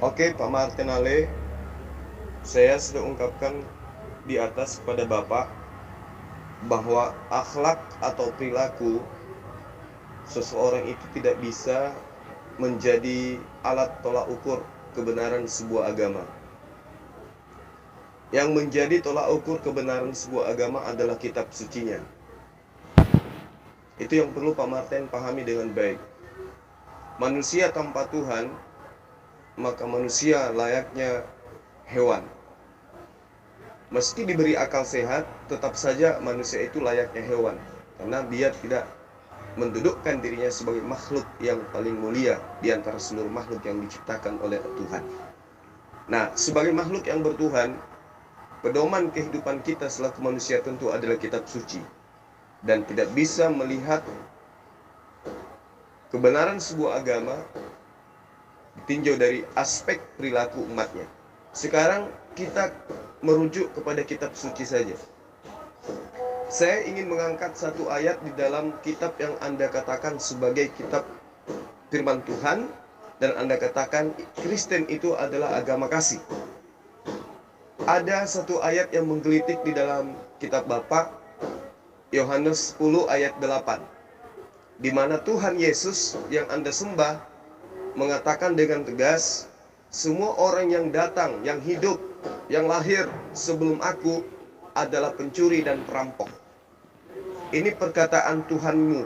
Oke, Pak Martinale, saya sudah ungkapkan di atas kepada Bapak bahwa akhlak atau perilaku seseorang itu tidak bisa menjadi alat tolak ukur kebenaran sebuah agama. Yang menjadi tolak ukur kebenaran sebuah agama adalah kitab sucinya. Itu yang perlu Pak Martin pahami dengan baik. Manusia tanpa Tuhan, maka manusia layaknya hewan. Meski diberi akal sehat, tetap saja manusia itu layaknya hewan, karena dia tidak mendudukkan dirinya sebagai makhluk yang paling mulia di antara seluruh makhluk yang diciptakan oleh Tuhan. Nah, sebagai makhluk yang bertuhan, pedoman kehidupan kita selaku manusia tentu adalah kitab suci, dan tidak bisa melihat kebenaran sebuah agama ditinjau dari aspek perilaku umatnya. Sekarang kita merujuk kepada kitab suci saja. Saya ingin mengangkat satu ayat di dalam kitab yang Anda katakan sebagai kitab firman Tuhan, dan Anda katakan Kristen itu adalah agama kasih. Ada satu ayat yang menggelitik di dalam kitab Bapak, Yohanes 10 ayat 8, di mana Tuhan Yesus yang Anda sembah mengatakan dengan tegas, semua orang yang datang, yang hidup, yang lahir sebelum aku adalah pencuri dan perampok. Ini perkataan Tuhanmu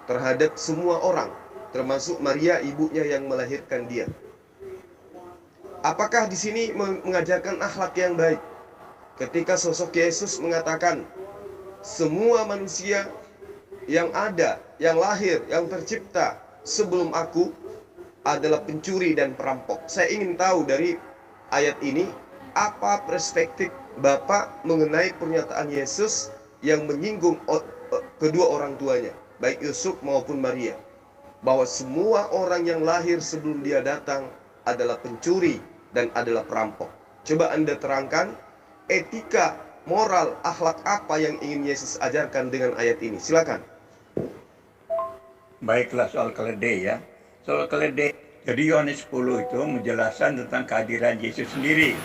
terhadap semua orang, termasuk Maria ibunya yang melahirkan dia. Apakah di sini mengajarkan akhlak yang baik? Ketika sosok Yesus mengatakan, semua manusia yang ada, yang lahir, yang tercipta sebelum aku adalah pencuri dan perampok. Saya ingin tahu dari ayat ini, apa perspektif Bapak mengenai pernyataan Yesus yang menyinggung kedua orang tuanya, baik Yusuf maupun Maria, bahwa semua orang yang lahir sebelum dia datang adalah pencuri dan adalah perampok. Coba Anda terangkan etika, moral, akhlak apa yang ingin Yesus ajarkan dengan ayat ini. Silakan. Baiklah, soal keledai ya. Soal keledai, jadi Yohanes 10 itu menjelaskan tentang kehadiran Yesus sendiri.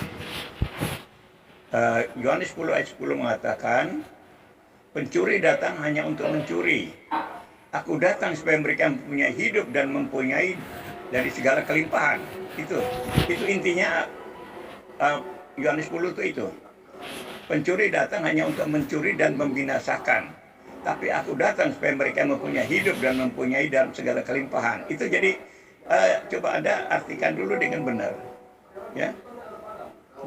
Yohanes 10 ayat 10 mengatakan, pencuri datang hanya untuk mencuri. Aku datang supaya mereka mempunyai hidup dan mempunyai dari segala kelimpahan. Itu intinya Yohanes 10 itu. Pencuri datang hanya untuk mencuri dan membinasakan. Tapi aku datang supaya mereka mempunyai hidup dan mempunyai dalam segala kelimpahan. Itu jadi coba Anda artikan dulu dengan benar. Ya.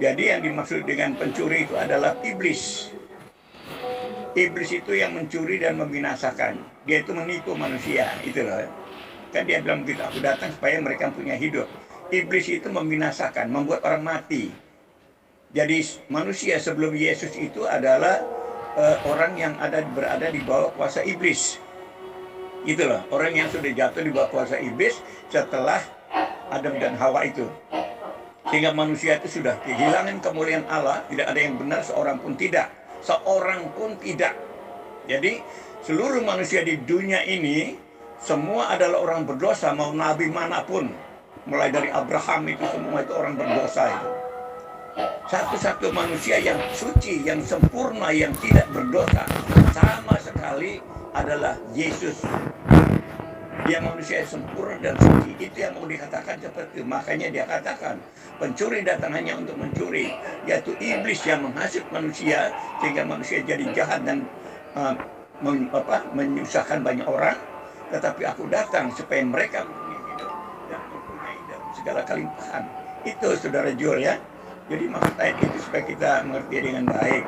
Jadi yang dimaksud dengan pencuri itu adalah iblis. Iblis itu yang mencuri dan membinasakan. Dia itu menipu manusia, itu loh. Kan dia bilang begitu, aku datang supaya mereka punya hidup. Iblis itu membinasakan, membuat orang mati. Jadi manusia sebelum Yesus itu adalah orang yang berada di bawah kuasa iblis. Itu loh, orang yang sudah jatuh di bawah kuasa iblis setelah Adam dan Hawa itu. Sehingga manusia itu sudah kehilangan kemuliaan Allah, tidak ada yang benar, seorang pun tidak. Seorang pun tidak. Jadi seluruh manusia di dunia ini semua adalah orang berdosa, mau nabi manapun, mulai dari Abraham itu semua itu orang berdosa itu. Satu-satu manusia yang suci, yang sempurna, yang tidak berdosa sama sekali adalah Yesus. Dia manusia yang sempurna dan suci. Itu yang mau dikatakan seperti itu. Makanya dia katakan, pencuri datang hanya untuk mencuri, yaitu iblis yang menghasut manusia sehingga manusia jadi jahat dan menyusahkan banyak orang. Tetapi aku datang supaya mereka mempunyai hidup dan mempunyai segala kelimpahan. Itu saudara Jul ya. Jadi maksud ayat itu supaya kita mengerti dengan baik.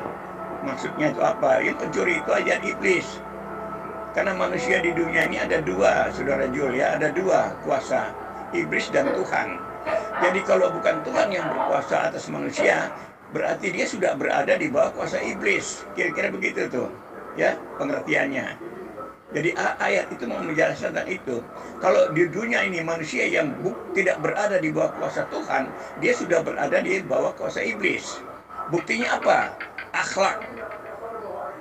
Maksudnya itu apa? Yang pencuri itu ajaran iblis. Karena manusia di dunia ini ada dua, saudara Jul ya, ada dua kuasa, iblis dan Tuhan. Jadi kalau bukan Tuhan yang berkuasa atas manusia, berarti dia sudah berada di bawah kuasa iblis. Kira-kira begitu tuh, ya pengertiannya. Jadi ayat itu mau menjelaskan tentang itu. Kalau di dunia ini manusia yang tidak berada di bawah kuasa Tuhan, dia sudah berada di bawah kuasa iblis. Buktinya apa? Akhlak.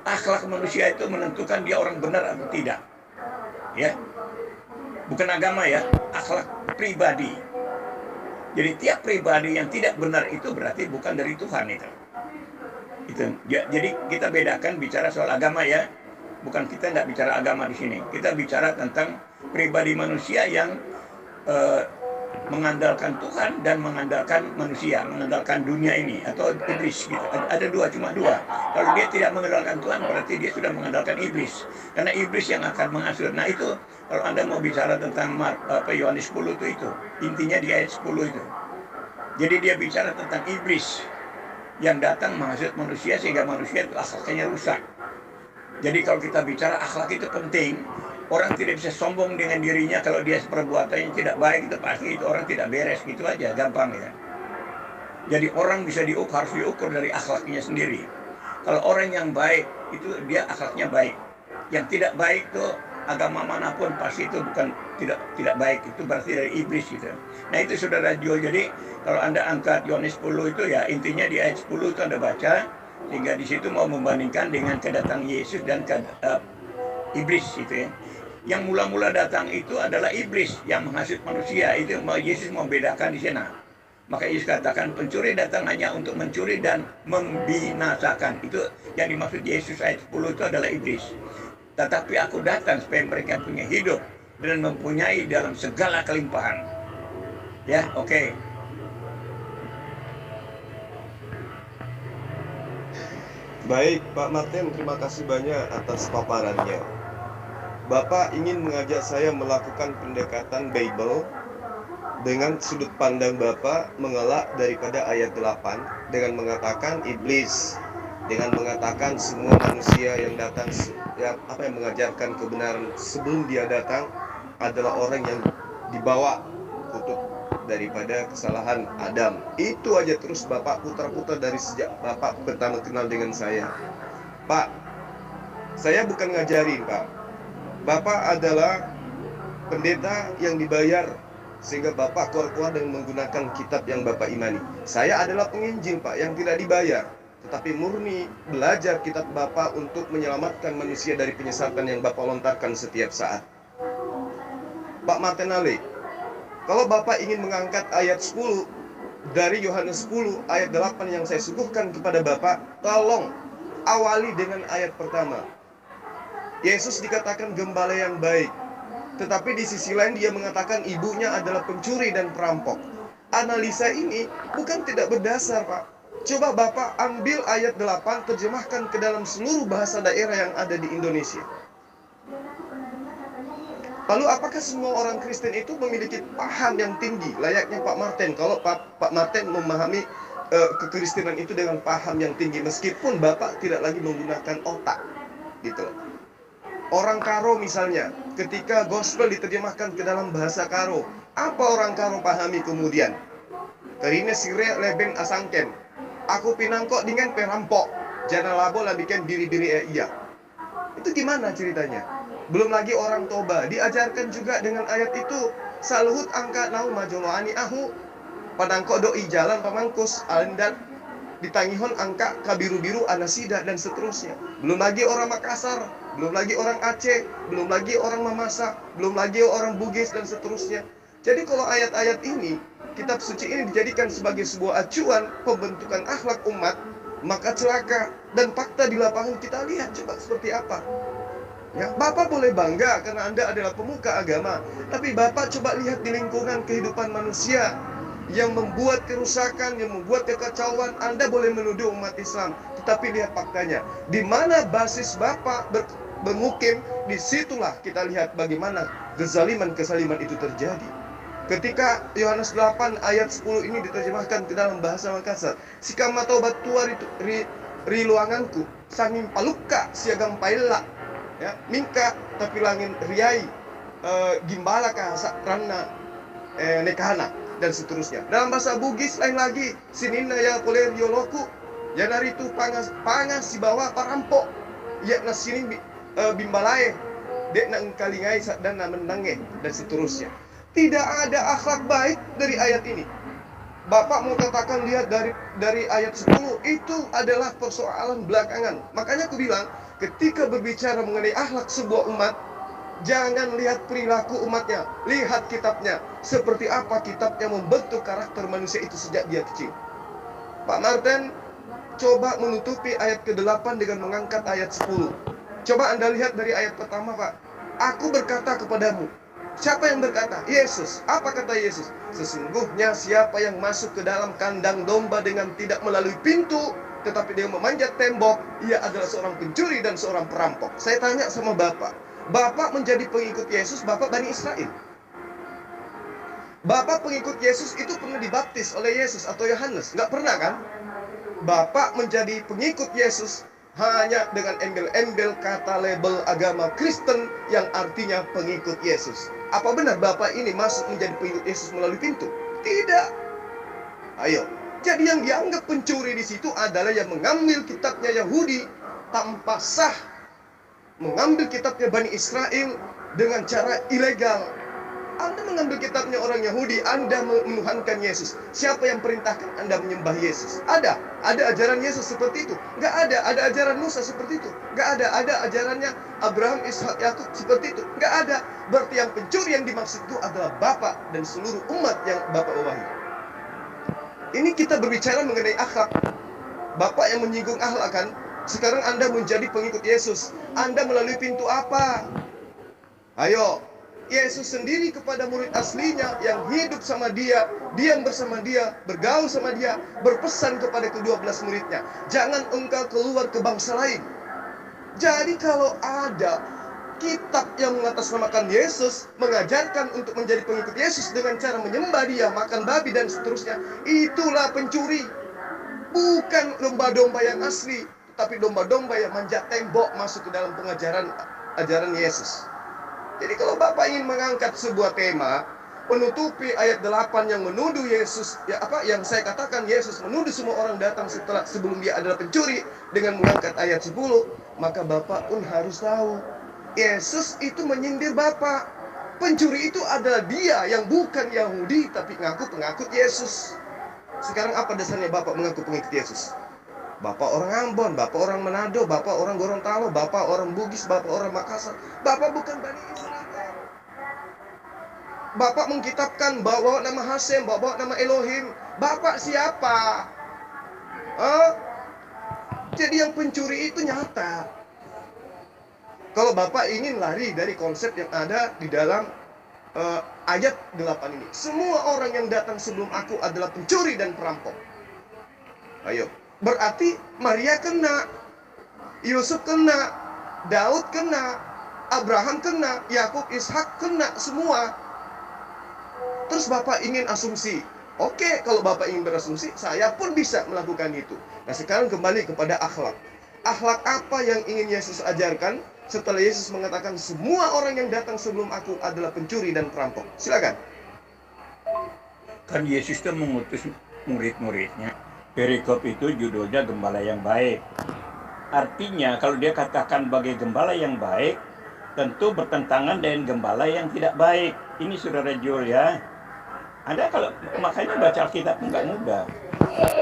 Akhlak manusia itu menentukan dia orang benar atau tidak. Ya. Bukan agama ya, akhlak pribadi. Jadi tiap pribadi yang tidak benar itu berarti bukan dari Tuhan itu. Jadi kita bedakan bicara soal agama ya. Bukan, kita nggak bicara agama di sini. Kita bicara tentang pribadi manusia yang mengandalkan Tuhan dan mengandalkan manusia, mengandalkan dunia ini atau iblis gitu. Ada cuma dua. Kalau dia tidak mengandalkan Tuhan berarti dia sudah mengandalkan iblis. Karena iblis yang akan mengasur. Nah itu kalau Anda mau bicara tentang Yohanes 10 itu intinya di ayat 10 itu. Jadi dia bicara tentang iblis yang datang menghasut manusia sehingga manusia itu akhlaknya rusak. Jadi kalau kita bicara akhlak itu penting, orang tidak bisa sombong dengan dirinya kalau dia perbuatannya tidak baik, itu pasti itu orang tidak beres, gitu aja, gampang ya. Jadi orang bisa harus diukur dari akhlaknya sendiri. Kalau orang yang baik itu dia akhlaknya baik. Yang tidak baik itu agama manapun pasti itu bukan tidak baik, itu berarti dari iblis gitu. Nah itu saudara Jo, jadi kalau Anda angkat Yohanes 10 itu ya intinya di ayat 10 itu Anda baca, sehingga di situ mau membandingkan dengan kedatangan Yesus dan iblis gitu ya. Yang mula-mula datang itu adalah iblis yang menghasut manusia. Itu Yesus membedakan di sana. Maka Yesus katakan pencuri datang hanya untuk mencuri dan membinasakan. Itu yang dimaksud Yesus ayat 10 itu adalah iblis. Tetapi aku datang supaya mereka punya hidup dan mempunyai dalam segala kelimpahan. Ya, oke. Baik, Pak Martin, terima kasih banyak atas paparannya. Bapak ingin mengajak saya melakukan pendekatan Bible dengan sudut pandang Bapak mengelak daripada ayat 8 dengan mengatakan iblis, dengan mengatakan semua manusia yang datang yang mengajarkan kebenaran sebelum dia datang adalah orang yang dibawa kutuk daripada kesalahan Adam. Itu aja terus Bapak putar-putar dari sejak Bapak pertama kenal dengan saya. Pak, saya bukan ngajarin, Pak. Bapak adalah pendeta yang dibayar sehingga Bapak keluar dan menggunakan kitab yang Bapak imani. Saya adalah penginjil, Pak, yang tidak dibayar, tetapi murni belajar kitab Bapak untuk menyelamatkan manusia dari penyesatan yang Bapak lontarkan setiap saat. Pak Martin Ali, kalau Bapak ingin mengangkat ayat 10 dari Yohanes 10 ayat 8 yang saya suguhkan kepada Bapak, tolong awali dengan ayat pertama. Yesus dikatakan gembala yang baik, tetapi di sisi lain dia mengatakan ibunya adalah pencuri dan perampok. Analisa ini bukan tidak berdasar, Pak. Coba Bapak ambil ayat 8, terjemahkan ke dalam seluruh bahasa daerah yang ada di Indonesia. Lalu apakah semua orang Kristen itu memiliki paham yang tinggi layaknya Pak Martin? Kalau Pak Martin memahami kekristenan itu dengan paham yang tinggi, meskipun Bapak tidak lagi menggunakan otak, gitu loh. Orang Karo misalnya, ketika gospel diterjemahkan ke dalam bahasa Karo, apa orang Karo pahami kemudian? Karine sire lebeng asangken, aku pinangkok dengan perampok, jangan labo labikan diri-diri iya. Itu gimana ceritanya? Belum lagi orang Toba diajarkan juga dengan ayat itu, saluhut angka nau majoloani ahu, padangko doi jalan pamangkus alindat, ditangihon angka kabiru-biru anasida dan seterusnya. Belum lagi orang Makassar, belum lagi orang Aceh, belum lagi orang Mamasa, belum lagi orang Bugis dan seterusnya. Jadi kalau ayat-ayat ini, kitab suci ini dijadikan sebagai sebuah acuan pembentukan akhlak umat, maka celaka. Dan fakta di lapangan kita lihat coba seperti apa. Ya, Bapak boleh bangga karena Anda adalah pemuka agama, tapi Bapak coba lihat di lingkungan kehidupan manusia yang membuat kerusakan, yang membuat kekacauan. Anda boleh menuduh umat Islam, tetapi lihat faktanya. Di mana basis Bapak bermukim, disitulah kita lihat bagaimana kezaliman-kezaliman itu terjadi. Ketika Yohanes 8 ayat 10 ini diterjemahkan ke dalam bahasa Makassar, sikama tobat tua riluanganku, sanging paluka siagang paila, ya, mingka tapi langin riai, gimbala ka sakrana nekahana dan seterusnya. Dalam bahasa Bugis lain lagi, sinina ya poler yoloku, janari tu pangas si bawah parampok, ya na sini bimbalae, dek na engkalingai dan na menange dan seterusnya. Tidak ada akhlak baik dari ayat ini. Bapak mau katakan lihat dari ayat 10 itu adalah persoalan belakangan. Makanya aku bilang, ketika berbicara mengenai akhlak sebuah umat, Jangan lihat perilaku umatnya, lihat kitabnya. Seperti apa kitabnya membentuk karakter manusia itu sejak dia kecil. Pak Martin coba menutupi ayat ke-8 dengan mengangkat ayat 10. Coba Anda lihat dari ayat pertama, Pak. Aku berkata kepadamu. Siapa yang berkata? Yesus. Apa kata Yesus? Sesungguhnya siapa yang masuk ke dalam kandang domba dengan tidak melalui pintu, tetapi dia memanjat tembok, ia adalah seorang pencuri dan seorang perampok. Saya tanya sama Bapak, Bapak menjadi pengikut Yesus, Bapak Bani Israel. Bapak pengikut Yesus itu pernah dibaptis oleh Yesus atau Yohanes? Nggak pernah kan? Bapak menjadi pengikut Yesus hanya dengan embel-embel kata label agama Kristen yang artinya pengikut Yesus. Apa benar Bapak ini masuk menjadi pengikut Yesus melalui pintu? Tidak. Ayo. Jadi yang dianggap pencuri di situ adalah yang mengambil kitabnya Yahudi tanpa sah, mengambil kitabnya Bani Israel dengan cara ilegal. Anda mengambil kitabnya orang Yahudi, Anda menuhankan Yesus. Siapa yang perintahkan Anda menyembah Yesus? Ada ajaran Yesus seperti itu? Nggak ada. Ada ajaran Musa seperti itu? Nggak ada. Ada ajarannya Abraham, Ishak, Yakub seperti itu? Nggak ada. Berarti yang pencuri yang dimaksud itu adalah Bapak dan seluruh umat yang Bapak wawahi. Ini kita berbicara mengenai akhlak. Bapak yang menyinggung akhlak kan? Sekarang Anda menjadi pengikut Yesus. Anda melalui pintu apa? Ayo. Yesus sendiri kepada murid aslinya yang hidup sama dia, diam bersama dia, bergaul sama dia, berpesan kepada ke-12 muridnya, jangan engkau keluar ke bangsa lain. Jadi kalau ada kitab yang mengatasnamakan Yesus, mengajarkan untuk menjadi pengikut Yesus dengan cara menyembah dia, makan babi dan seterusnya, itulah pencuri. Bukan domba-domba yang asli, tapi domba-domba yang manjat tembok masuk ke dalam ajaran Yesus. Jadi kalau Bapak ingin mengangkat sebuah tema, menutupi ayat 8 yang menuduh Yesus, yang saya katakan Yesus menuduh semua orang datang sebelum dia adalah pencuri, dengan mengangkat ayat 10, maka Bapak pun harus tahu, Yesus itu menyindir Bapak. Pencuri itu adalah dia yang bukan Yahudi, tapi ngaku pengikut Yesus. Sekarang apa dasarnya Bapak mengaku pengikut Yesus? Bapak orang Ambon, Bapak orang Manado, Bapak orang Gorontalo, Bapak orang Bugis, Bapak orang Makassar. Bapak bukan Bani Israel. Bapak mengkitabkan bawa nama Hasem, bawa nama Elohim. Bapak siapa? Jadi yang pencuri itu nyata. Kalau Bapak ingin lari dari konsep yang ada di dalam ayat 8 ini, semua orang yang datang sebelum aku adalah pencuri dan perampok. Ayo. Berarti Maria kena, Yusuf kena, Daud kena, Abraham kena, Yakub, Ishak kena semua. Terus Bapak ingin asumsi, oke, kalau Bapak ingin berasumsi, saya pun bisa melakukan itu. Nah sekarang kembali kepada akhlak. Akhlak apa yang ingin Yesus ajarkan setelah Yesus mengatakan semua orang yang datang sebelum aku adalah pencuri dan perampok? Silakan. Kan Yesus itu mengutus murid-muridnya. Perikop itu judulnya Gembala yang Baik. Artinya kalau dia katakan sebagai gembala yang baik, tentu bertentangan dengan gembala yang tidak baik. Ini saudara Jul ya. Anda kalau makanya baca Alkitab nggak mudah.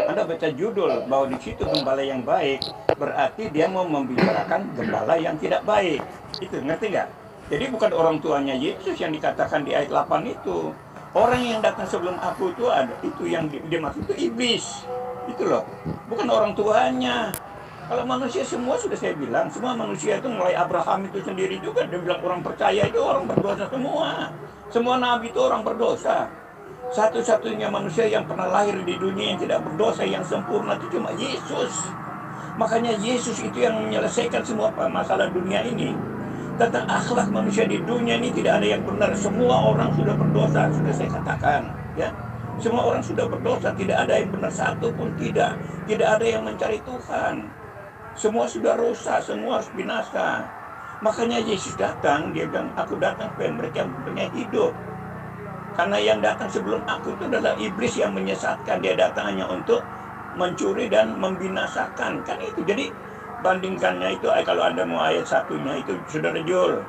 Anda baca judul bahwa di situ gembala yang baik, berarti dia mau membicarakan gembala yang tidak baik. Itu ngerti nggak? Jadi bukan orang tuanya Yesus yang dikatakan di ayat 8 itu. Orang yang datang sebelum aku itu ada, itu yang dimaksud itu iblis. Itu loh, bukan orang tuanya. Kalau manusia semua sudah saya bilang, semua manusia itu mulai Abraham itu sendiri juga, dia bilang orang percaya itu orang berdosa semua. Semua nabi itu orang berdosa. Satu-satunya manusia yang pernah lahir di dunia yang tidak berdosa, yang sempurna itu cuma Yesus. Makanya Yesus itu yang menyelesaikan semua masalah dunia ini. Tentang akhlak manusia di dunia ini tidak ada yang benar. Semua orang sudah berdosa, sudah saya katakan, ya. Semua orang sudah berdosa, tidak ada yang benar satu pun tidak. Tidak ada yang mencari Tuhan. Semua sudah rusak, semua harus binasa. Makanya Yesus datang, dia bilang, aku datang supaya mereka punya hidup. Karena yang datang sebelum aku itu adalah iblis yang menyesatkan. Dia datang hanya untuk mencuri dan membinasakan. Kan itu, jadi bandingkannya itu, kalau Anda mau ayat satunya itu, saudara Jul.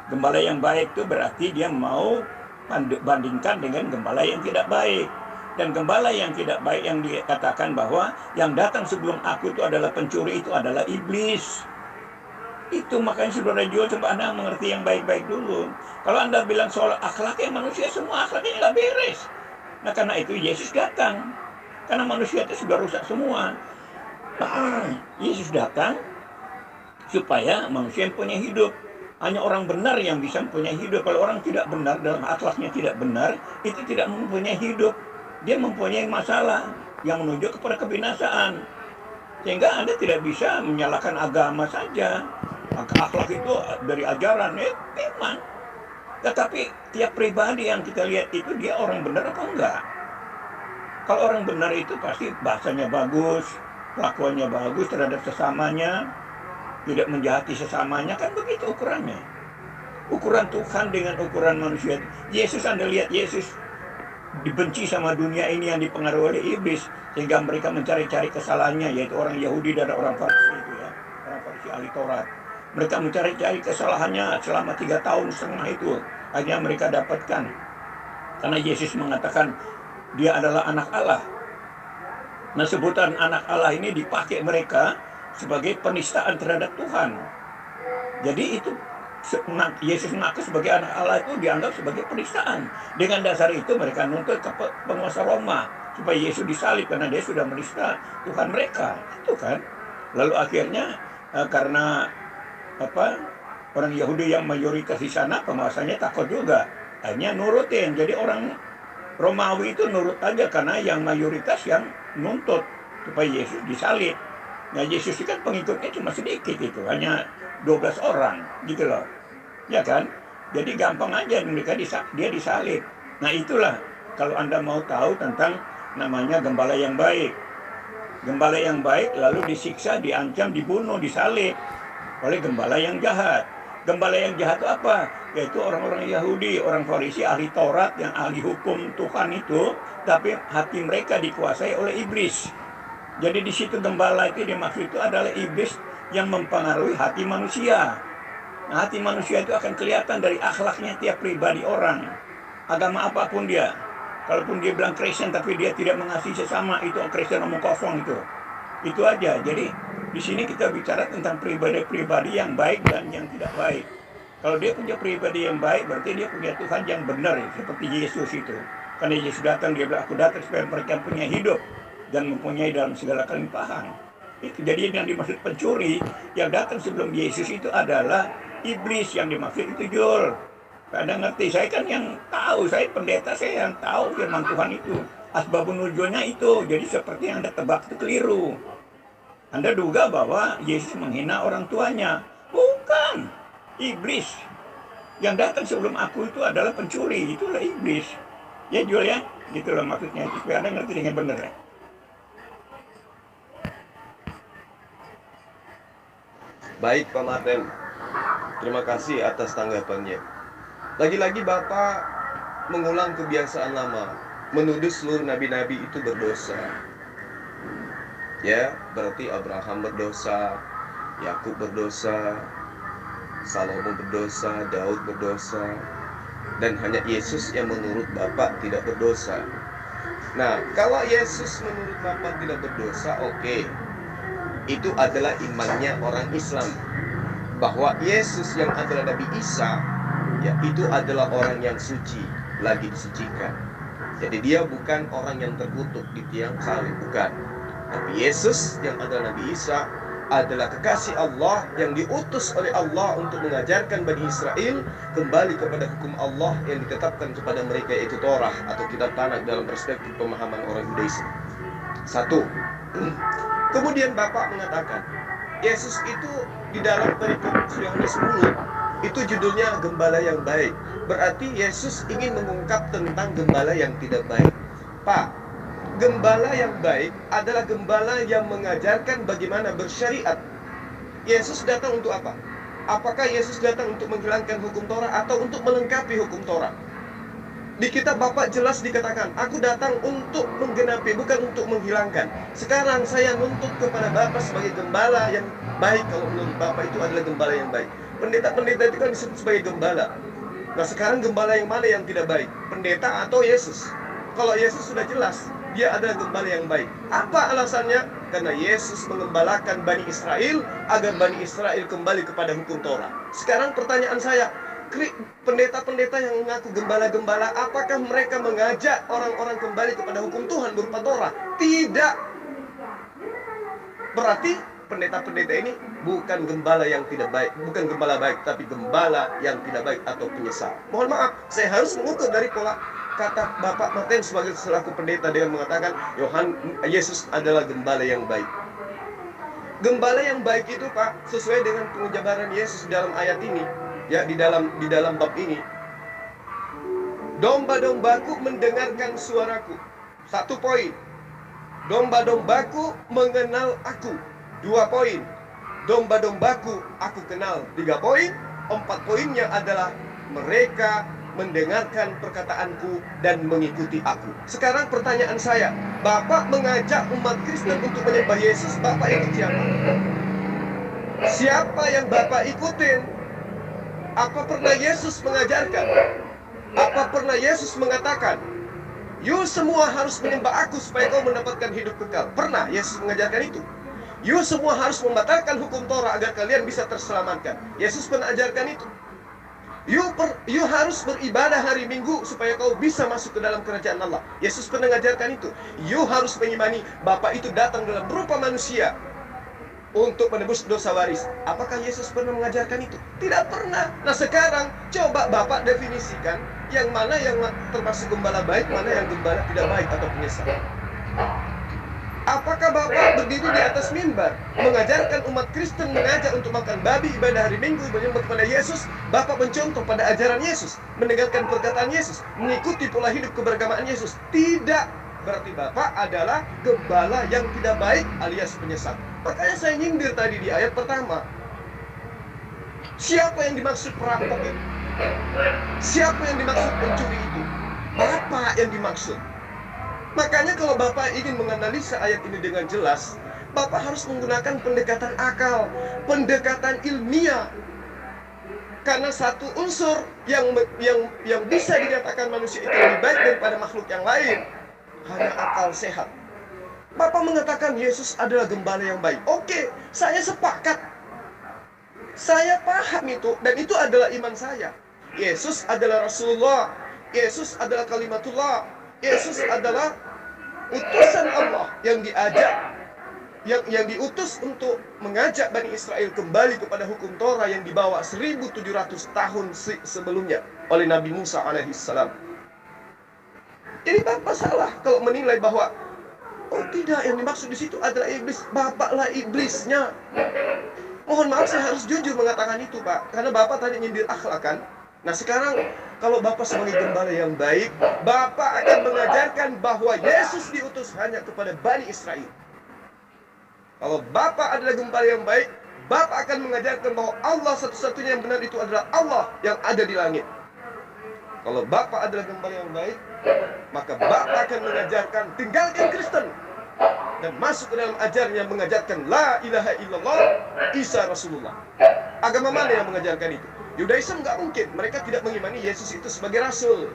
Gembala yang baik itu berarti dia mau bandingkan dengan gembala yang tidak baik. Dan gembala yang tidak baik yang dikatakan bahwa yang datang sebelum aku itu adalah pencuri, itu adalah iblis. Itu makanya saudara Joel, coba Anda mengerti yang baik-baik dulu. Kalau Anda bilang soal akhlaknya manusia, semua akhlaknya nggak beres. Nah karena itu Yesus datang. Karena manusia itu sudah rusak semua. Yesus datang supaya manusia yang punya hidup. Hanya orang benar yang bisa mempunyai hidup. Kalau orang tidak benar, dalam akhlaknya tidak benar, itu tidak mempunyai hidup. Dia mempunyai masalah yang menuju kepada kebinasaan. Sehingga Anda tidak bisa menyalahkan agama saja. Akhlak itu dari ajaran, memang. Tetapi tiap pribadi yang kita lihat itu dia orang benar apa enggak? Kalau orang benar itu pasti bahasanya bagus, kelakuannya bagus terhadap sesamanya, tidak menjahati sesamanya, kan begitu ukurannya. Ukuran Tuhan dengan ukuran manusia. Yesus, Anda lihat Yesus dibenci sama dunia ini yang dipengaruhi oleh iblis, sehingga mereka mencari-cari kesalahannya, yaitu orang Yahudi dan orang Farisi itu ya, orang Farisi ahli Taurat. Mereka mencari-cari kesalahannya selama 3,5 tahun itu. Akhirnya mereka dapatkan. Karena Yesus mengatakan dia adalah anak Allah. Nah, sebutan anak Allah ini dipakai mereka sebagai penistaan terhadap Tuhan. Jadi itu Yesus mengaku sebagai anak Allah itu dianggap sebagai penistaan. Dengan dasar itu mereka nuntut ke penguasa Roma supaya Yesus disalib karena dia sudah menista Tuhan mereka. Itu kan. Lalu akhirnya karena orang Yahudi yang mayoritas di sana, penguasanya takut juga. Akhirnya nurutin. Jadi orang Romawi itu nurut aja karena yang mayoritas yang nuntut supaya Yesus disalib. Nah, Yesus itu kan pengikutnya cuma sedikit itu, hanya 12 orang gitu loh. Ya kan? Jadi gampang aja mereka dia disalib. Nah, itulah kalau Anda mau tahu tentang namanya gembala yang baik. Gembala yang baik lalu disiksa, diancam, dibunuh, disalib oleh gembala yang jahat. Gembala yang jahat itu apa? Yaitu orang-orang Yahudi, orang Farisi, ahli Taurat, yang ahli hukum Tuhan itu, tapi hati mereka dikuasai oleh iblis. Jadi di situ gembala itu dimaksud itu adalah iblis yang mempengaruhi hati manusia. Nah, hati manusia itu akan kelihatan dari akhlaknya tiap pribadi orang. Agama apapun dia. Kalaupun dia bilang Kristen tapi dia tidak mengasihi sesama, itu Kristen omong kosong itu. Itu aja. Jadi di sini kita bicara tentang pribadi-pribadi yang baik dan yang tidak baik. Kalau dia punya pribadi yang baik, berarti dia punya Tuhan yang benar, seperti Yesus itu. Karena Yesus datang, dia bilang, aku datang supaya mereka punya hidup dan mempunyai dalam segala kelimpahan. Itu jadi yang dimaksud pencuri yang datang sebelum Yesus itu adalah iblis. Yang dimaksud itu Joel. Anda ngerti, saya kan yang tahu, saya pendeta, saya yang tahu firman Tuhan itu. Asbabun nuzulnya itu, jadi seperti yang Anda tebak itu keliru. Anda duga bahwa Yesus menghina orang tuanya. Bukan, iblis. Yang datang sebelum aku itu adalah pencuri, itulah iblis. Ya Joel ya, gitulah maksudnya, supaya Anda ngerti dengan benar ya. Baik Pak Martin, terima kasih atas tanggapannya. Lagi-lagi Bapak mengulang kebiasaan lama, menuduh seluruh nabi-nabi itu berdosa. Ya, berarti Abraham berdosa, Yakub berdosa, Salomo berdosa, Daud berdosa, dan hanya Yesus yang menurut Bapak tidak berdosa. Nah, kalau Yesus menurut Bapak tidak berdosa, oke. Itu adalah imannya orang Islam, bahwa Yesus yang adalah Nabi Isa, ya itu adalah orang yang suci, lagi disucikan. Jadi dia bukan orang yang terkutuk di tiang salib, bukan. Tapi Yesus yang adalah Nabi Isa adalah kekasih Allah yang diutus oleh Allah untuk mengajarkan Bani Israel kembali kepada hukum Allah yang ditetapkan kepada mereka, yaitu Torah atau kitab Tanakh dalam perspektif pemahaman orang Yudaisme. Satu. Kemudian Bapak mengatakan Yesus itu di dalam perikop Yohanes 10 itu judulnya gembala yang baik. Berarti Yesus ingin mengungkap tentang gembala yang tidak baik. Pak, gembala yang baik adalah gembala yang mengajarkan bagaimana bersyariat. Yesus datang untuk apa? Apakah Yesus datang untuk menghilangkan hukum Torah atau untuk melengkapi hukum Torah? Di kitab Bapak jelas dikatakan, aku datang untuk menggenapi, bukan untuk menghilangkan. Sekarang saya nuntut kepada Bapak sebagai gembala yang baik. Kalau menurut Bapak itu adalah gembala yang baik. Pendeta-pendeta itu kan disebut sebagai gembala. Nah sekarang gembala yang mana yang tidak baik? Pendeta atau Yesus? Kalau Yesus sudah jelas dia adalah gembala yang baik. Apa alasannya? Karena Yesus mengembalakan Bani Israel agar Bani Israel kembali kepada hukum Torah. Sekarang pertanyaan saya, pendeta-pendeta yang mengaku gembala-gembala, apakah mereka mengajak orang-orang kembali kepada hukum Tuhan berupa Torah? Tidak. Berarti pendeta-pendeta ini bukan gembala yang tidak baik, bukan gembala baik, tapi gembala yang tidak baik atau penyesal. Mohon maaf, saya harus mengukur dari pola kata Bapak Martin sebagai selaku pendeta dengan mengatakan Yesus adalah gembala yang baik. Gembala yang baik itu, Pak, sesuai dengan pengujabaran Yesus dalam ayat ini, ya, di dalam bab ini. Domba-dombaku mendengarkan suaraku. 1 poin. Domba-dombaku mengenal aku. 2 poin. Domba-dombaku aku kenal. 3 poin. 4 poinnya adalah mereka mendengarkan perkataanku dan mengikuti aku. Sekarang pertanyaan saya, Bapak mengajak umat Kristen untuk menyembah Yesus, Bapak ikut siapa? Siapa yang Bapak ikutin? Apa pernah Yesus mengajarkan? Apa pernah Yesus mengatakan, "You semua harus menyembah aku supaya kau mendapatkan hidup kekal"? Pernah Yesus mengajarkan itu? "You semua harus membatalkan hukum Torah agar kalian bisa terselamatkan"? Yesus pernah ajarkan itu? You harus beribadah hari Minggu supaya kau bisa masuk ke dalam kerajaan Allah. Yesus pernah mengajarkan itu. You harus mengimani Bapa itu datang dalam berupa manusia untuk menebus dosa waris. Apakah Yesus pernah mengajarkan itu? Tidak pernah. Nah sekarang coba Bapak definisikan yang mana yang termasuk gembala baik, mana yang gembala tidak baik atau penyesal. Apakah Bapak berdiri di atas mimbar mengajarkan umat Kristen mengajak untuk makan babi, ibadah hari Minggu, menyembah kepada Yesus? Bapak mencontoh pada ajaran Yesus, mendengarkan perkataan Yesus, mengikuti pola hidup keberagamaan Yesus? Tidak. Berarti Bapak adalah gembala yang tidak baik alias penyesat. Makanya saya nyindir tadi di ayat pertama. Siapa yang dimaksud perampok itu? Siapa yang dimaksud pencuri itu? Bapak yang dimaksud. Makanya kalau Bapak ingin menganalisa ayat ini dengan jelas, Bapak harus menggunakan pendekatan akal, pendekatan ilmiah. Karena satu unsur yang bisa dinyatakan manusia itu lebih baik daripada makhluk yang lain, hanya akal sehat. Bapak mengatakan Yesus adalah gembala yang baik. Oke, saya sepakat. Saya paham itu, dan itu adalah iman saya. Yesus adalah Rasulullah. Yesus adalah kalimatullah. Yesus adalah utusan Allah yang diutus untuk mengajak Bani Israel kembali kepada hukum Torah yang dibawa 1700 tahun sebelumnya oleh Nabi Musa alaihissalam. Jadi Bapak salah kalau menilai bahwa tidak, yang dimaksud di situ adalah iblis. Bapaklah iblisnya. Mohon maaf, saya harus jujur mengatakan itu, Pak, karena Bapak tadi nyindir akhlak kan. Nah sekarang kalau Bapak sebagai gembala yang baik, Bapak akan mengajarkan bahwa Yesus diutus hanya kepada Bani Israel. Kalau Bapak adalah gembala yang baik, Bapak akan mengajarkan bahwa Allah satu-satunya yang benar itu adalah Allah yang ada di langit. Kalau Bapak adalah gembala yang baik, maka Bapak akan mengajarkan tinggalkan Kristen dan masuk ke dalam ajarannya mengajarkan la ilaha illallah Isa Rasulullah. Agama mana yang mengajarkan itu? Yudaism nggak mungkin, mereka tidak mengimani Yesus itu sebagai rasul.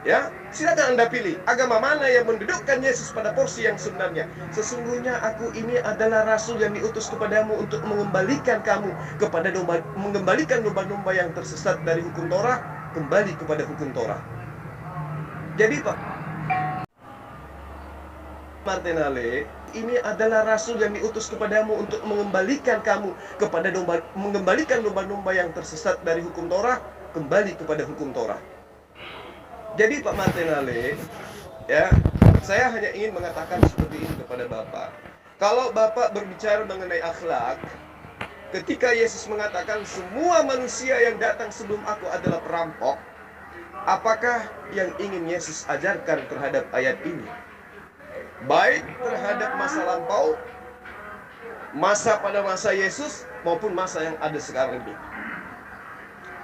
Ya, silakan Anda pilih agama mana yang mendudukkan Yesus pada porsi yang sebenarnya. Sesungguhnya aku ini adalah rasul yang diutus kepadamu untuk mengembalikan kamu kepada mengembalikan domba-domba yang tersesat dari hukum Torah kembali kepada hukum Torah. Jadi Pak Martinale, ini adalah rasul yang diutus kepadamu untuk mengembalikan kamu kepada mengembalikan domba-domba yang tersesat dari hukum Torah kembali kepada hukum Torah. Jadi Pak Martinale, ya, saya hanya ingin mengatakan seperti ini kepada Bapak. Kalau Bapak berbicara mengenai akhlak, ketika Yesus mengatakan semua manusia yang datang sebelum aku adalah perampok, apakah yang ingin Yesus ajarkan terhadap ayat ini? Baik terhadap masa lampau, masa pada masa Yesus, maupun masa yang ada sekarang ini.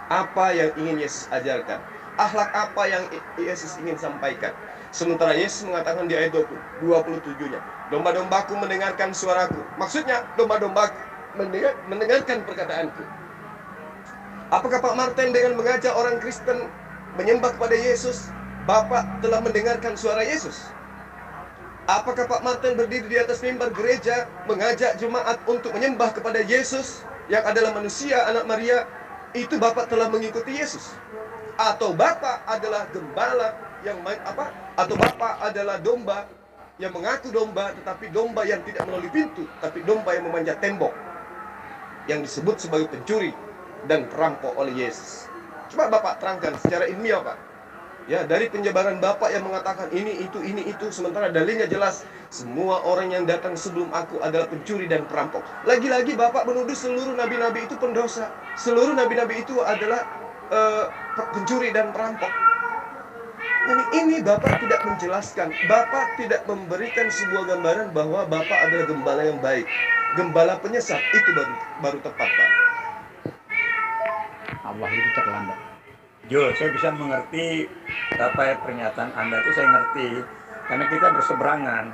Apa yang ingin Yesus ajarkan? Akhlak apa yang Yesus ingin sampaikan? Sementara Yesus mengatakan di ayat 27-nya, domba-dombaku mendengarkan suaraku. Maksudnya domba-dombaku mendengarkan perkataanku. Apakah Pak Martin dengan mengajak orang Kristen menyembah kepada Yesus Bapak telah mendengarkan suara Yesus? Apakah Pak Martin berdiri di atas mimbar gereja mengajak jemaat untuk menyembah kepada Yesus yang adalah manusia, anak Maria? Itu Bapak telah mengikuti Yesus? Atau Bapak adalah gembala yang atau Bapak adalah domba yang mengaku domba, tetapi domba yang tidak melalui pintu, tapi domba yang memanjat tembok, yang disebut sebagai pencuri dan perampok oleh Yesus? Coba Bapak terangkan secara ilmiah, Pak. Ya, dari penjabaran Bapak yang mengatakan ini itu, sementara dalilnya jelas, semua orang yang datang sebelum aku adalah pencuri dan perampok. Lagi-lagi Bapak menuduh seluruh nabi-nabi itu pendosa. Seluruh nabi-nabi itu adalah pencuri dan perampok. Ini Bapak tidak menjelaskan. Bapak tidak memberikan sebuah gambaran bahwa Bapak adalah gembala yang baik, gembala penyesat. Itu baru tepat, Pak. Allah itu terlambat. Jul, saya bisa mengerti apa ya pernyataan Anda itu, saya ngerti karena kita berseberangan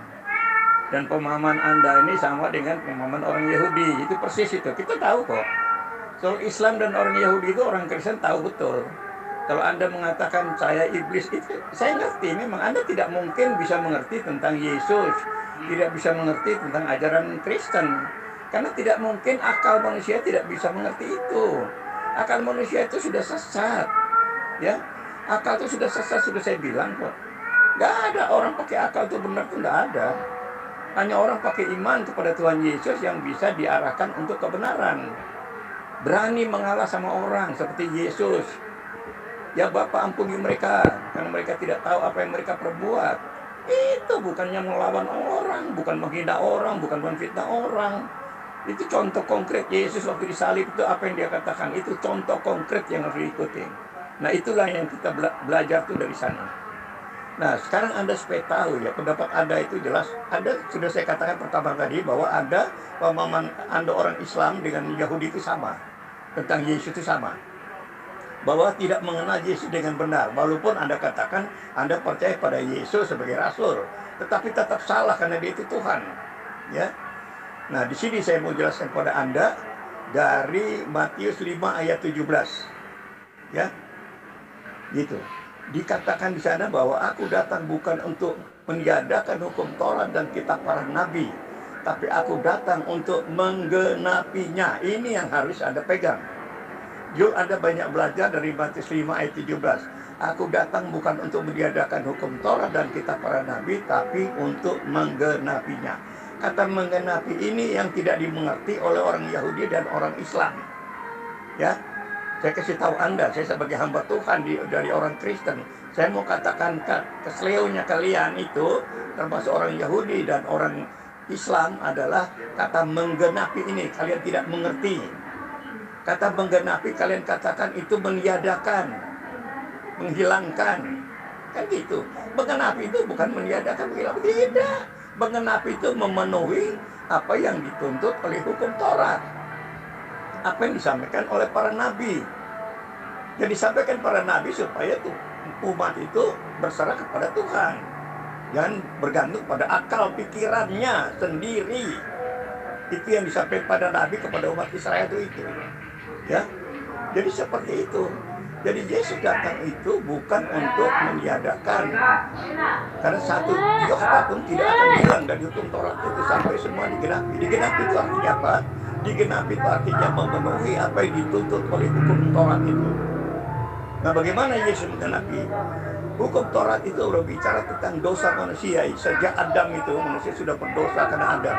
dan pemahaman Anda ini sama dengan pemahaman orang Yahudi. Itu persis itu, kita tahu kok. Soal Islam dan orang Yahudi itu orang Kristen tahu betul. Kalau Anda mengatakan saya iblis, itu saya ngerti. Memang Anda tidak mungkin bisa mengerti tentang Yesus, tidak bisa mengerti tentang ajaran Kristen, karena tidak mungkin akal manusia tidak bisa mengerti itu. Akal manusia itu sudah sesat. Ya, akal itu sudah sesat, sudah saya bilang kok. Gak ada orang pakai akal itu benar tuh, gak ada. Hanya orang pakai iman kepada Tuhan Yesus yang bisa diarahkan untuk kebenaran. Berani mengalah sama orang seperti Yesus. Ya Bapa, ampuni mereka karena mereka tidak tahu apa yang mereka perbuat. Itu bukannya melawan orang, bukan menghina orang, bukan memfitnah orang. Itu contoh konkret Yesus waktu disalib itu apa yang dia katakan. Itu contoh konkret yang harus diikuti. Nah itulah yang kita belajar tuh dari sana. Nah sekarang Anda supaya tahu ya, pendapat Anda itu jelas. Anda sudah saya katakan pertama tadi bahwa Anda, pemahaman Anda orang Islam dengan Yahudi itu sama. Tentang Yesus itu sama. Bahwa tidak mengenal Yesus dengan benar. Walaupun Anda katakan Anda percaya pada Yesus sebagai Rasul, tetapi tetap salah karena dia itu Tuhan. Ya. Nah di sini saya mau jelaskan kepada Anda dari Matius 5 ayat 17. Ya. Gitu. Dikatakan di sana bahwa aku datang bukan untuk meniadakan hukum Taurat dan kitab para nabi, tapi aku datang untuk menggenapinya. Ini yang harus Anda pegang. Yuk Anda banyak belajar dari Matius 5 ayat 17. Aku datang bukan untuk meniadakan hukum Taurat dan kitab para nabi, tapi untuk menggenapinya. Kata menggenapi ini yang tidak dimengerti oleh orang Yahudi dan orang Islam. Ya. Saya kasih tahu Anda, saya sebagai hamba Tuhan dari orang Kristen, saya mau katakan keseleunya kalian itu, termasuk orang Yahudi dan orang Islam, adalah kata menggenapi ini, kalian tidak mengerti. Kata menggenapi kalian katakan itu meniadakan, menghilangkan, kan gitu. Menggenapi itu bukan meniadakan, menghilangkan, tidak. Menggenapi itu memenuhi apa yang dituntut oleh hukum Taurat. Apa yang disampaikan oleh para nabi. Yang disampaikan para nabi supaya tuh umat itu berserah kepada Tuhan. Dan bergantung pada akal pikirannya sendiri. Itu yang disampaikan pada nabi kepada umat Israel itu. Ya. Jadi seperti itu. Jadi Yesus datang itu bukan untuk meniadakan. Karena satu iota pun tidak akan hilang dari hukum Taurat itu sampai semua digenapi. Digenapi itu artinya apa? Digenapi itu artinya memenuhi apa yang dituntut oleh hukum Taurat itu. Nah bagaimana Yesus menggenapi? Hukum Taurat itu berbicara tentang dosa manusia. Sejak Adam itu manusia sudah berdosa karena Adam.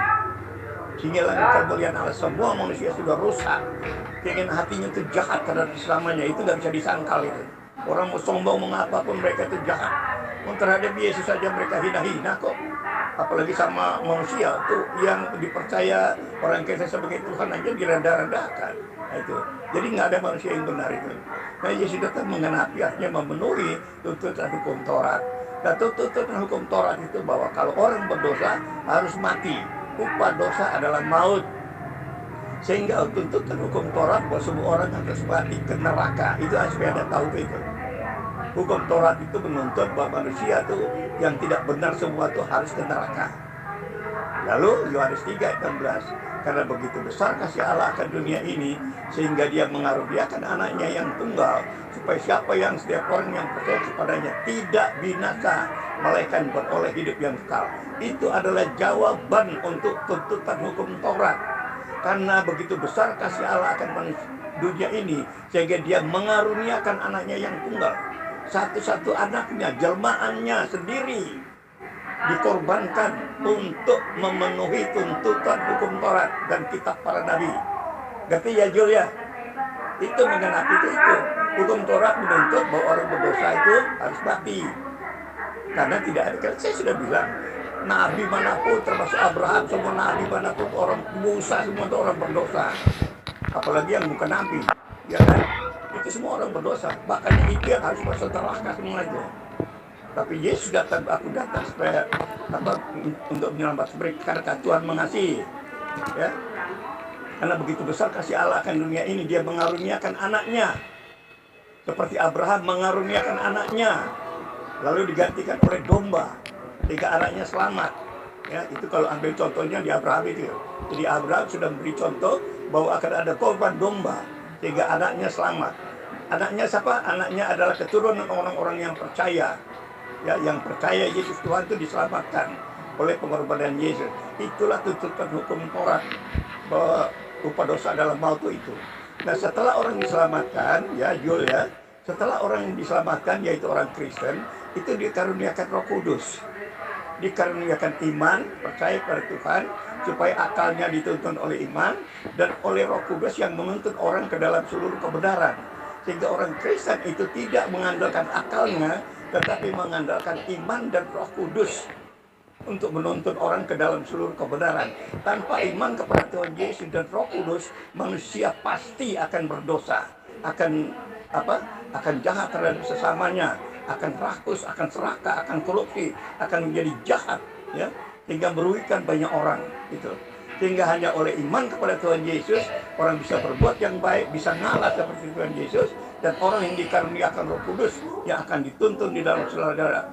Sehingga langit kemuliaan Allah, semua manusia sudah rusak. Keinginan hatinya itu jahat terhadap selamanya, itu nggak bisa disangkal itu. Orang mau sombong mengapapun mereka itu jahat. Terhadap Yesus saja mereka hina-hina kok. Apalagi sama manusia tuh yang dipercaya orang Kristen sebagai Tuhan aja direndah-rendahkan. Nah, itu. Jadi nggak ada manusia yang benar itu. Nah Yesus datang menggenapi, artinya memenuhi tuntutan hukum Taurat. Dan tuntutan hukum Taurat itu bahwa kalau orang berdosa harus mati. Upah dosa adalah maut. Sehingga tuntutan hukum Taurat bahwa semua orang harus mati ke neraka. Itu supaya Anda tahu itu. Hukum Taurat itu menuntut bahwa manusia itu yang tidak benar semua itu harus ke neraka. Lalu Yohanes 3 ayat 16, Karena begitu besar kasih Allah akan dunia ini, sehingga dia mengaruniakan anaknya yang tunggal, supaya siapa yang setiap orang yang percaya kepadanya tidak binasa, melainkan beroleh hidup yang kekal. Itu adalah jawaban untuk tuntutan hukum Taurat. Karena begitu besar kasih Allah akan dunia ini, sehingga dia mengaruniakan anaknya yang tunggal. Satu-satu anaknya, jelmaannya sendiri, dikorbankan untuk memenuhi tuntutan hukum Taurat dan kitab para nabi. Ngerti ya Jul ya? Itu menggenapi itu. Hukum Taurat menuntut bahwa orang berdosa itu harus mati. Karena tidak ada, karena saya sudah bilang, nabi manapun termasuk Abraham, semua nabi manapun, orang Musa, semua itu orang berdosa. Apalagi yang bukan nabi, ya kan? Itu semua orang berdosa. Makanya itu yang harus berseterahkan semua itu. Tapi Yesus datang, aku datang supaya untuk menyelamatkan mereka, karena Tuhan mengasihi, ya. Karena begitu besar kasih Allah akan dunia ini, dia mengaruniakan anaknya, seperti Abraham mengaruniakan anaknya, lalu digantikan oleh domba, sehingga anaknya selamat. Ya, itu kalau ambil contohnya di Abraham itu. Jadi Abraham sudah memberi contoh bahwa akan ada korban domba, sehingga anaknya selamat. Anaknya siapa? Anaknya adalah keturunan orang-orang yang percaya. Ya, yang percaya Yesus Tuhan itu diselamatkan oleh pengorbanan Yesus. Itulah tuntutan hukum Taurat, bahwa upah dosa adalah maut itu. Nah, setelah orang diselamatkan, ya Jul ya, setelah orang yang diselamatkan, yaitu orang Kristen, itu dikaruniakan Roh Kudus, dikaruniakan iman, percaya pada Tuhan, supaya akalnya dituntun oleh iman dan oleh Roh Kudus yang menuntun orang ke dalam seluruh kebenaran. Sehingga orang Kristen itu tidak mengandalkan akalnya, tetapi mengandalkan iman dan Roh Kudus untuk menuntun orang ke dalam seluruh kebenaran. Tanpa iman kepada Tuhan Yesus dan Roh Kudus, manusia pasti akan berdosa, akan jahat terhadap sesamanya, akan rakus, akan serakah, akan korupsi, akan menjadi jahat, ya, sehingga merugikan banyak orang itu. Sehingga hanya oleh iman kepada Tuhan Yesus, orang bisa berbuat yang baik, bisa ngalah seperti Tuhan Yesus, dan orang yang dikaruniakan Roh Kudus yang akan dituntun di dalam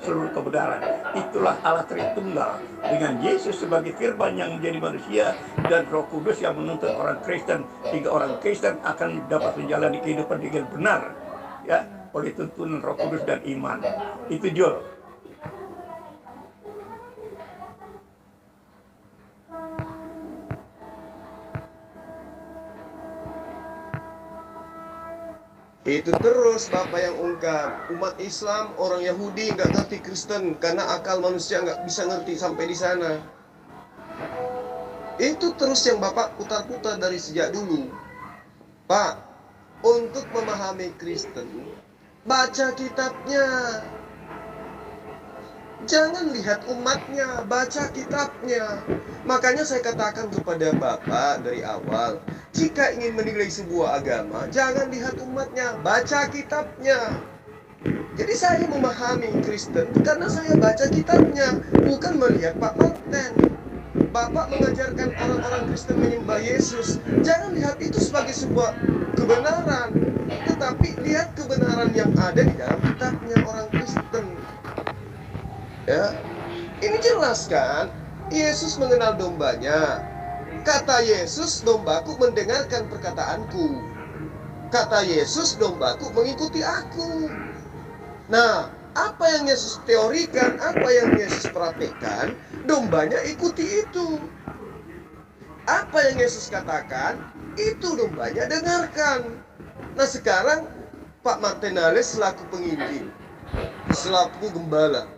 seluruh kebenaran. Itulah Allah Tritunggal, dengan Yesus sebagai firman yang menjadi manusia dan Roh Kudus yang menuntun orang Kristen, sehingga orang Kristen akan dapat menjalani kehidupan dengan benar, ya, oleh tuntunan Roh Kudus dan iman. Itu Jul. Itu terus Bapak yang ungkap. Umat Islam, orang Yahudi nggak ngerti Kristen karena akal manusia nggak bisa ngerti sampai di sana. Itu terus yang Bapak putar-putar dari sejak dulu. Pak, untuk memahami Kristen, baca kitabnya. Jangan lihat umatnya, baca kitabnya. Makanya saya katakan kepada Bapak dari awal, jika ingin menilai sebuah agama, jangan lihat umatnya, baca kitabnya. Jadi saya memahami Kristen karena saya baca kitabnya, bukan melihat Pak Martin. Bapak mengajarkan orang-orang Kristen menyembah Yesus, jangan lihat itu sebagai sebuah kebenaran, tetapi lihat kebenaran yang ada di dalam kitabnya orang Kristen. Ya, ini jelas kan? Yesus mengenal dombanya. Kata Yesus, dombaku mendengarkan perkataanku. Kata Yesus, dombaku mengikuti aku. Nah, apa yang Yesus teorikan, apa yang Yesus praktekkan, dombanya ikuti itu. Apa yang Yesus katakan, itu dombanya dengarkan. Nah, sekarang Pak Martinales selaku penginjil, selaku gembala,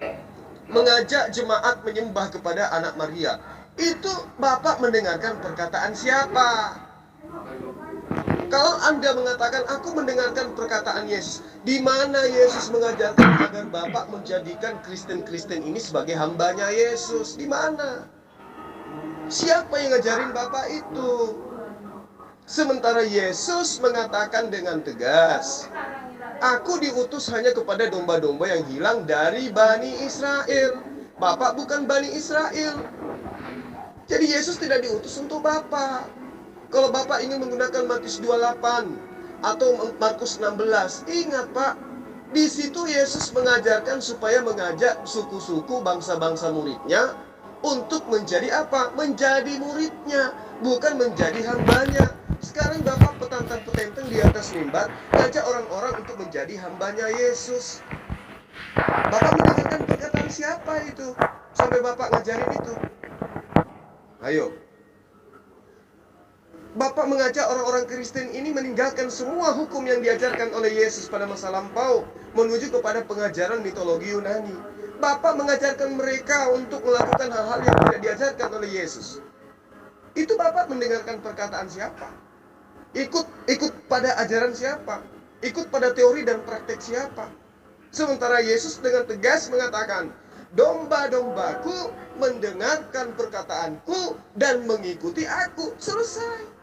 mengajak jemaat menyembah kepada anak Maria. Itu Bapak mendengarkan perkataan siapa? Kalau Anda mengatakan aku mendengarkan perkataan Yesus, di mana Yesus mengajarkan agar Bapak menjadikan Kristen-Kristen ini sebagai hambanya Yesus? Di mana? Siapa yang ngajarin Bapak itu? Sementara Yesus mengatakan dengan tegas, aku diutus hanya kepada domba-domba yang hilang dari Bani Israel. Bapak bukan Bani Israel. Jadi Yesus tidak diutus untuk Bapak. Kalau Bapak ingin menggunakan Matius 28 atau Markus 16, ingat Pak, di situ Yesus mengajarkan supaya mengajak suku-suku bangsa-bangsa muridnya untuk menjadi apa? Menjadi muridnya, bukan menjadi hambanya. Sekarang Bapak petantang-petenteng di atas mimbar ngajak orang-orang untuk menjadi hambanya Yesus. Bapak mendengarkan perkataan siapa itu? Sampai Bapak ngajarin itu. Ayo. Bapak mengajak orang-orang Kristen ini meninggalkan semua hukum yang diajarkan oleh Yesus pada masa lampau, menuju kepada pengajaran mitologi Yunani. Bapak mengajarkan mereka untuk melakukan hal-hal yang tidak diajarkan oleh Yesus. Itu Bapak mendengarkan perkataan siapa? Ikut pada ajaran siapa? Ikut pada teori dan praktek siapa? Sementara Yesus dengan tegas mengatakan, domba-dombaku mendengarkan perkataanku dan mengikuti aku. Selesai.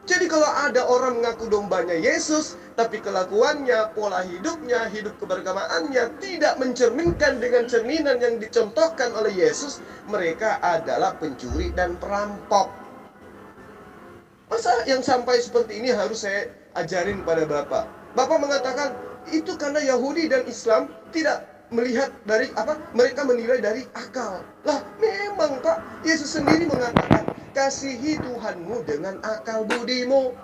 Jadi kalau ada orang mengaku dombanya Yesus, tapi kelakuannya, pola hidupnya, hidup keberagamaannya tidak mencerminkan dengan cerminan yang dicontohkan oleh Yesus, mereka adalah pencuri dan perampok. Masa yang sampai seperti ini harus saya ajarin pada Bapak? Bapak mengatakan, itu karena Yahudi dan Islam tidak melihat dari apa? Mereka menilai dari akal. Lah, memang Pak, Yesus sendiri mengatakan, kasihi Tuhanmu dengan akal budimu.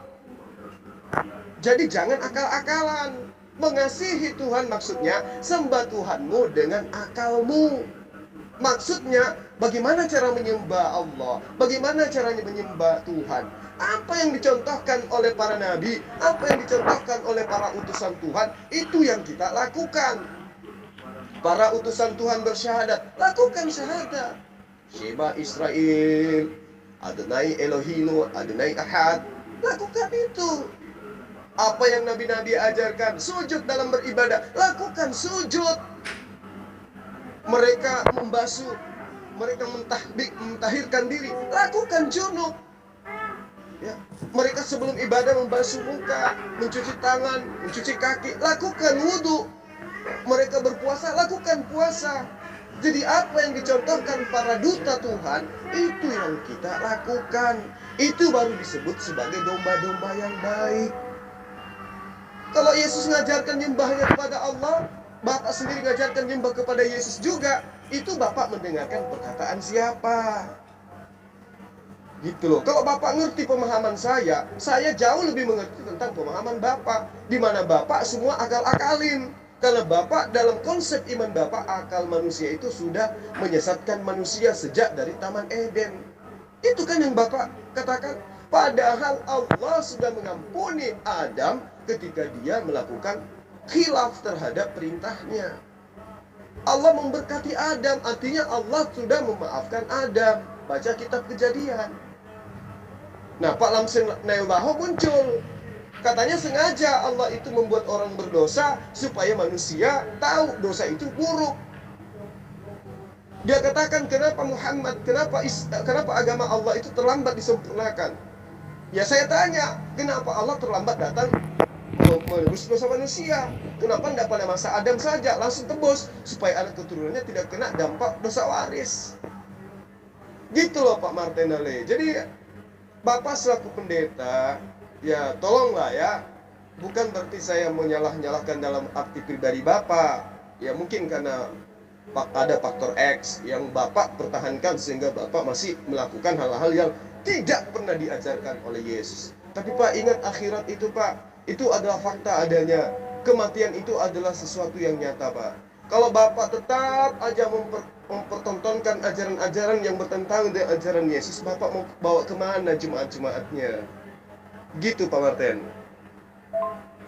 Jadi jangan akal-akalan. Mengasihi Tuhan maksudnya sembah Tuhanmu dengan akalmu. Maksudnya bagaimana cara menyembah Allah, bagaimana caranya menyembah Tuhan. Apa yang dicontohkan oleh para nabi, apa yang dicontohkan oleh para utusan Tuhan, itu yang kita lakukan. Para utusan Tuhan bersyahadat, lakukan syahadat. Shema Israel, Adonai Elohinu, Adonai Ahad. Lakukan itu. Apa yang nabi-nabi ajarkan, sujud dalam beribadah, lakukan sujud. Mereka membasuh, mereka mentahirkan diri, lakukan junub. Ya, mereka sebelum ibadah membasuh muka, mencuci tangan, mencuci kaki, lakukan wudhu. Mereka berpuasa, lakukan puasa. Jadi apa yang dicontohkan para duta Tuhan, itu yang kita lakukan. Itu baru disebut sebagai domba-domba yang baik. Kalau Yesus ngajarkan nyembahnya kepada Allah, Bapak sendiri ngajarkan nyembah kepada Yesus juga, itu Bapak mendengarkan perkataan siapa? Gitu loh. Kalau Bapak ngerti pemahaman saya jauh lebih mengerti tentang pemahaman Bapak. Di mana Bapak semua akal-akalin. Karena Bapak dalam konsep iman Bapak, akal manusia itu sudah menyesatkan manusia sejak dari Taman Eden. Itu kan yang Bapak katakan. Padahal Allah sudah mengampuni Adam ketika dia melakukan khilaf terhadap perintahnya. Allah memberkati Adam, artinya Allah sudah memaafkan Adam. Baca kitab Kejadian. Nah, Pak Lamseng Nailbaho muncul. Katanya sengaja Allah itu membuat orang berdosa supaya manusia tahu dosa itu buruk. Dia katakan, kenapa agama Allah itu terlambat disempurnakan? Ya saya tanya, kenapa Allah terlambat datang menebus dosa manusia? Kenapa tidak pada masa Adam saja langsung tebus, supaya anak keturunannya tidak kena dampak dosa waris? Gitu loh Pak Martinale. Jadi Bapak selaku pendeta, ya tolonglah ya. Bukan berarti saya mau nyalahkan dalam arti pribadi Bapak. Ya mungkin karena ada faktor X yang Bapak pertahankan sehingga Bapak masih melakukan hal-hal yang tidak pernah diajarkan oleh Yesus. Tapi Pak, ingat akhirat itu Pak, itu adalah fakta adanya. Kematian itu adalah sesuatu yang nyata Pak. Kalau Bapak tetap aja mempertontonkan ajaran-ajaran yang bertentangan dengan ajaran Yesus, Bapak mau bawa kemana jemaat-jemaatnya? Gitu Pak Martin.